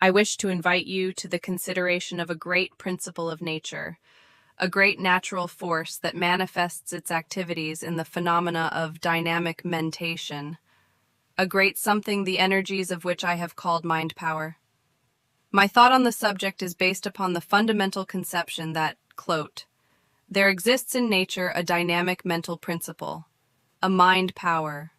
I wish to invite you to the consideration of a great principle of nature, a great natural force that manifests its activities in the phenomena of dynamic mentation, a great something the energies of which I have called mind power. My thought on the subject is based upon the fundamental conception that, quote, there exists in nature a dynamic mental principle, a mind power,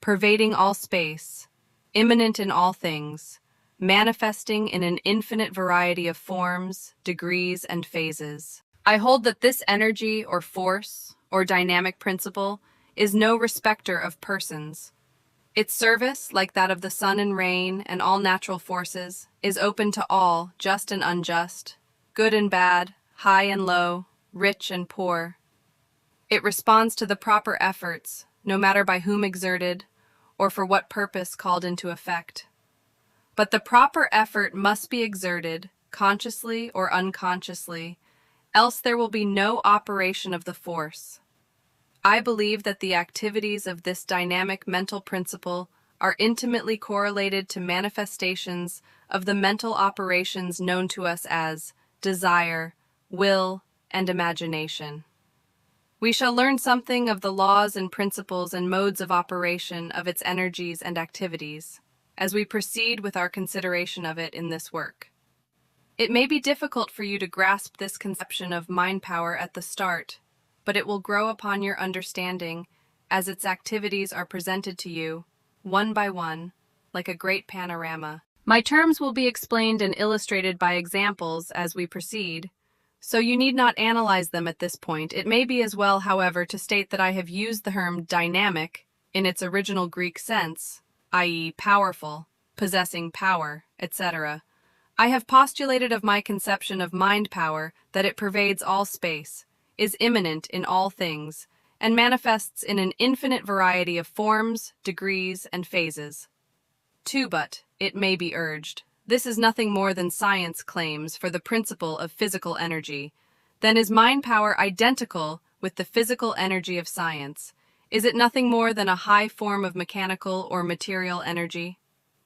pervading all space, immanent in all things, manifesting in an infinite variety of forms, degrees, and phases. I hold that this energy or force or dynamic principle is no respecter of persons. Its service, like that of the sun and rain and all natural forces, is open to all, just and unjust, good and bad, high and low, rich and poor. It responds to the proper efforts, no matter by whom exerted, or for what purpose called into effect. But the proper effort must be exerted, consciously or unconsciously, else there will be no operation of the force. I believe that the activities of this dynamic mental principle are intimately correlated to manifestations of the mental operations known to us as desire, will, and imagination. We shall learn something of the laws and principles and modes of operation of its energies and activities as we proceed with our consideration of it in this work. It may be difficult for you to grasp this conception of mind power at the start, but it will grow upon your understanding as its activities are presented to you, one by one, like a great panorama. My terms will be explained and illustrated by examples as we proceed, so you need not analyze them at this point. It may be as well, however, to state that I have used the term dynamic in its original Greek sense, i.e., powerful, possessing power, etc. I have postulated of my conception of mind power that it pervades all space, is immanent in all things, and manifests in an infinite variety of forms, degrees, and phases. But, it may be urged, this is nothing more than science claims for the principle of physical energy. Then is mind power identical with the physical energy of science? Is it nothing more than a high form of mechanical or material energy?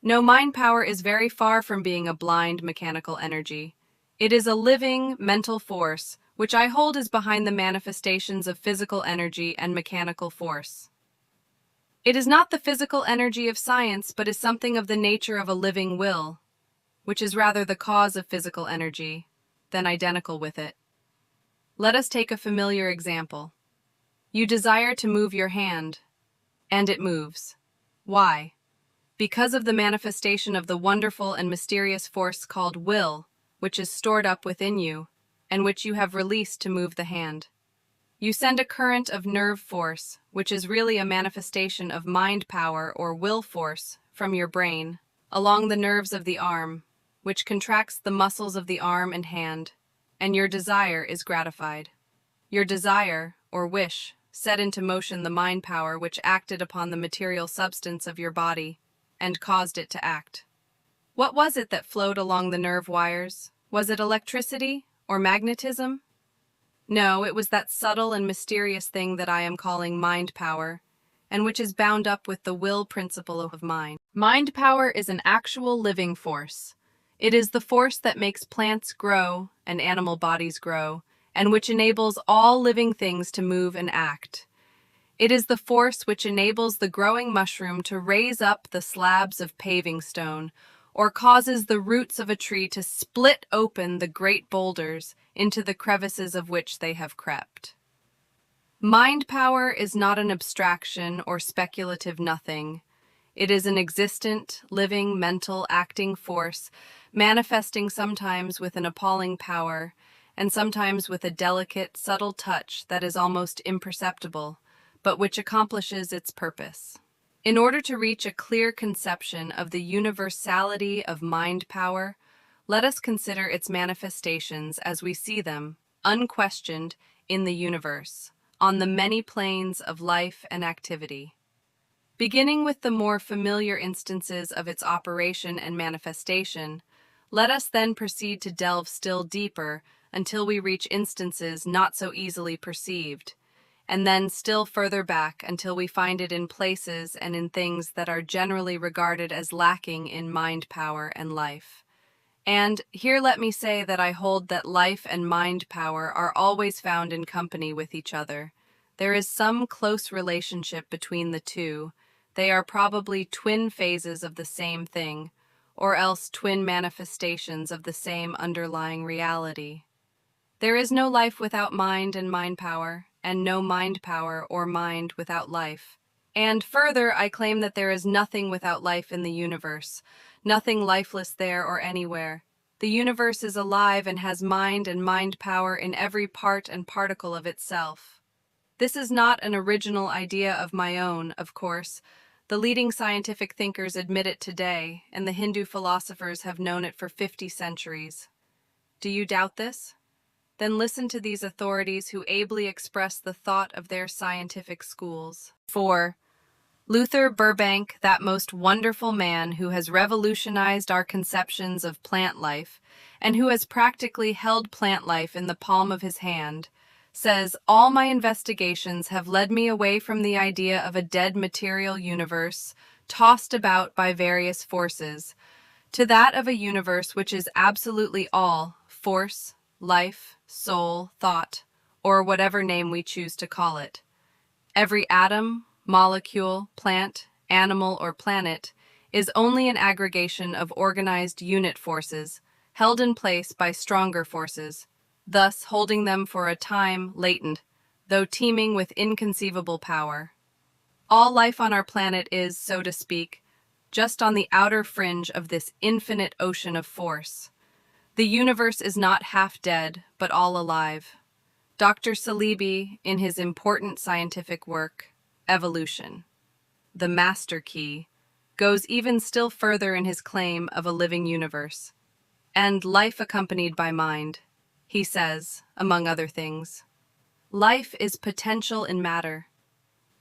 No, mind power is very far from being a blind mechanical energy. It is a living mental force, which I hold is behind the manifestations of physical energy and mechanical force. It is not the physical energy of science, but is something of the nature of a living will, which is rather the cause of physical energy than identical with it. Let us take a familiar example. You desire to move your hand, and it moves. Why? Because of the manifestation of the wonderful and mysterious force called will, which is stored up within you, and which you have released to move the hand. You send a current of nerve force, which is really a manifestation of mind power or will force, from your brain, along the nerves of the arm, which contracts the muscles of the arm and hand, and your desire is gratified. Your desire, or wish, set into motion the mind power which acted upon the material substance of your body, and caused it to act. What was it that flowed along the nerve wires? Was it electricity or magnetism? No, it was that subtle and mysterious thing that I am calling mind power, and which is bound up with the will principle of mind. Mind power is an actual living force. It is the force that makes plants grow and animal bodies grow, and which enables all living things to move and act. It is the force which enables the growing mushroom to raise up the slabs of paving stone, or causes the roots of a tree to split open the great boulders into the crevices of which they have crept. Mind power is not an abstraction or speculative nothing. It is an existent, living, mental, acting force, manifesting sometimes with an appalling power, and sometimes with a delicate, subtle touch that is almost imperceptible, but which accomplishes its purpose. In order to reach a clear conception of the universality of mind power, let us consider its manifestations as we see them, unquestioned, in the universe, on the many planes of life and activity. Beginning with the more familiar instances of its operation and manifestation, let us then proceed to delve still deeper until we reach instances not so easily perceived, and then still further back until we find it in places and in things that are generally regarded as lacking in mind power and life. And here let me say that I hold that life and mind power are always found in company with each other. There is some close relationship between the two. They are probably twin phases of the same thing, or else twin manifestations of the same underlying reality. There is no life without mind and mind power, and no mind power or mind without life. And further, I claim that there is nothing without life in the universe, nothing lifeless there or anywhere. The universe is alive and has mind and mind power in every part and particle of itself. This is not an original idea of my own, of course. The leading scientific thinkers admit it today, and the Hindu philosophers have known it for 50 centuries. Do you doubt this? Then listen to these authorities who ably express the thought of their scientific schools. 4. Luther Burbank, that most wonderful man who has revolutionized our conceptions of plant life and who has practically held plant life in the palm of his hand, says, "All my investigations have led me away from the idea of a dead material universe tossed about by various forces, to that of a universe which is absolutely all force, life, soul, thought, or whatever name we choose to call it. Every atom, molecule, plant, animal, or planet is only an aggregation of organized unit forces held in place by stronger forces, thus holding them for a time latent, though teeming with inconceivable power. All life on our planet is, so to speak, just on the outer fringe of this infinite ocean of force. The universe is not half dead, but all alive." Dr. Saleeby, in his important scientific work, Evolution, the Master Key, goes even still further in his claim of a living universe, and life accompanied by mind. He says, among other things, "Life is potential in matter.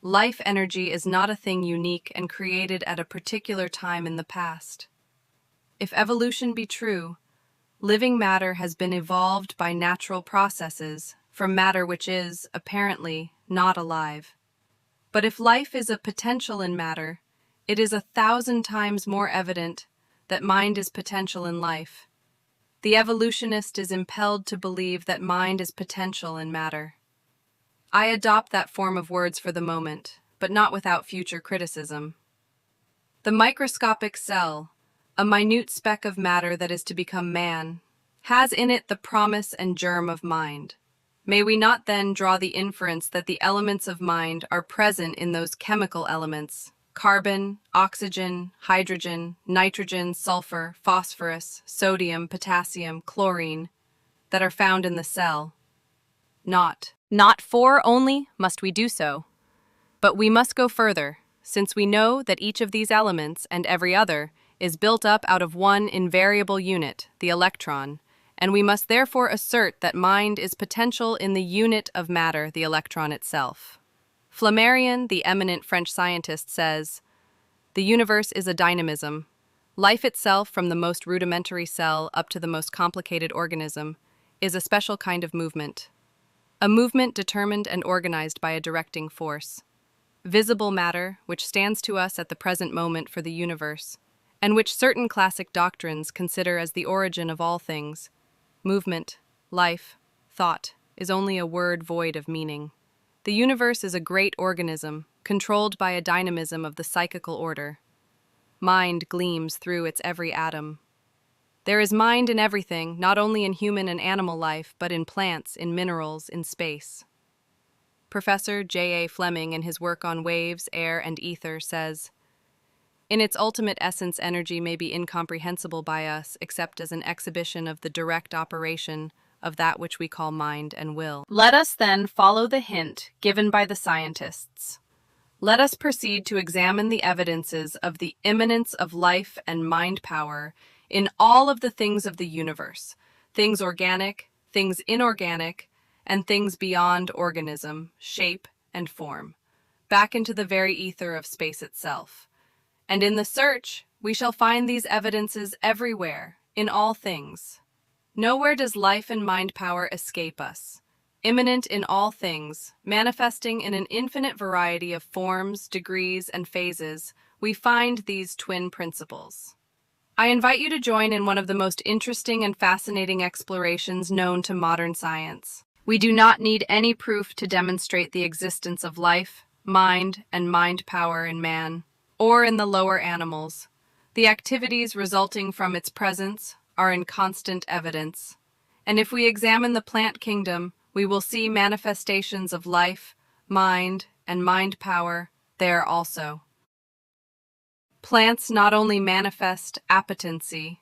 Life energy is not a thing unique and created at a particular time in the past. If evolution be true, living matter has been evolved by natural processes from matter which is, apparently, not alive. But if life is a potential in matter, it is 1,000 times more evident that mind is potential in life. The evolutionist is impelled to believe that mind is potential in matter." I adopt that form of words for the moment, but not without future criticism. The microscopic cell, a minute speck of matter that is to become man, has in it the promise and germ of mind. May we not then draw the inference that the elements of mind are present in those chemical elements, carbon, oxygen, hydrogen, nitrogen, sulfur, phosphorus, sodium, potassium, chlorine, that are found in the cell? Not for only must we do so, but we must go further, since we know that each of these elements and every other is built up out of one invariable unit, the electron, and we must therefore assert that mind is potential in the unit of matter, the electron itself. Flammarion, the eminent French scientist, says, "The universe is a dynamism. Life itself, from the most rudimentary cell up to the most complicated organism, is a special kind of movement. A movement determined and organized by a directing force. Visible matter, which stands to us at the present moment for the universe, and which certain classic doctrines consider as the origin of all things, movement, life, thought, is only a word void of meaning. The universe is a great organism, controlled by a dynamism of the psychical order. Mind gleams through its every atom. There is mind in everything, not only in human and animal life, but in plants, in minerals, in space." Professor J.A. Fleming, in his work on waves, air, and ether, says, "In its ultimate essence, energy may be incomprehensible by us except as an exhibition of the direct operation of that which we call mind and will." Let us then follow the hint given by the scientists. Let us proceed to examine the evidences of the immanence of life and mind power in all of the things of the universe, things organic, things inorganic, and things beyond organism, shape, and form, back into the very ether of space itself. And in the search, we shall find these evidences everywhere, in all things. Nowhere does life and mind power escape us. Immanent in all things, manifesting in an infinite variety of forms, degrees, and phases, we find these twin principles. I invite you to join in one of the most interesting and fascinating explorations known to modern science. We do not need any proof to demonstrate the existence of life, mind, and mind power in man, or in the lower animals. The activities resulting from its presence are in constant evidence. And if we examine the plant kingdom, we will see manifestations of life, mind, and mind power there also. Plants not only manifest appetency,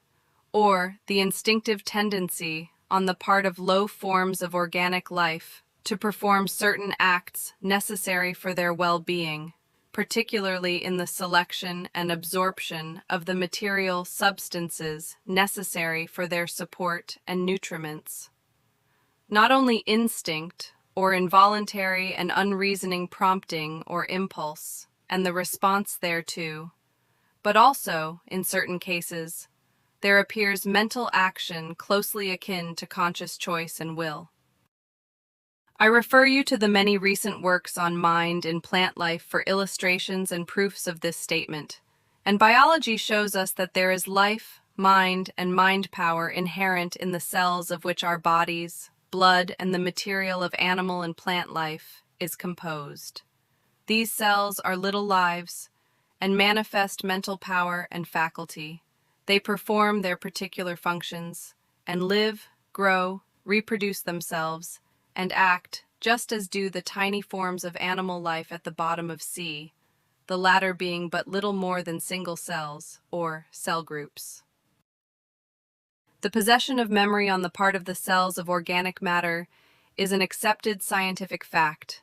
or the instinctive tendency on the part of low forms of organic life to perform certain acts necessary for their well-being, particularly in the selection and absorption of the material substances necessary for their support and nutriments. Not only instinct, or involuntary and unreasoning prompting or impulse, and the response thereto, but also, in certain cases, there appears mental action closely akin to conscious choice and will. I refer you to the many recent works on mind in plant life for illustrations and proofs of this statement. And biology shows us that there is life, mind, and mind power inherent in the cells of which our bodies, blood, and the material of animal and plant life is composed. These cells are little lives and manifest mental power and faculty. They perform their particular functions and live, grow, reproduce themselves, and act just as do the tiny forms of animal life at the bottom of sea, the latter being but little more than single cells, or cell groups. The possession of memory on the part of the cells of organic matter is an accepted scientific fact,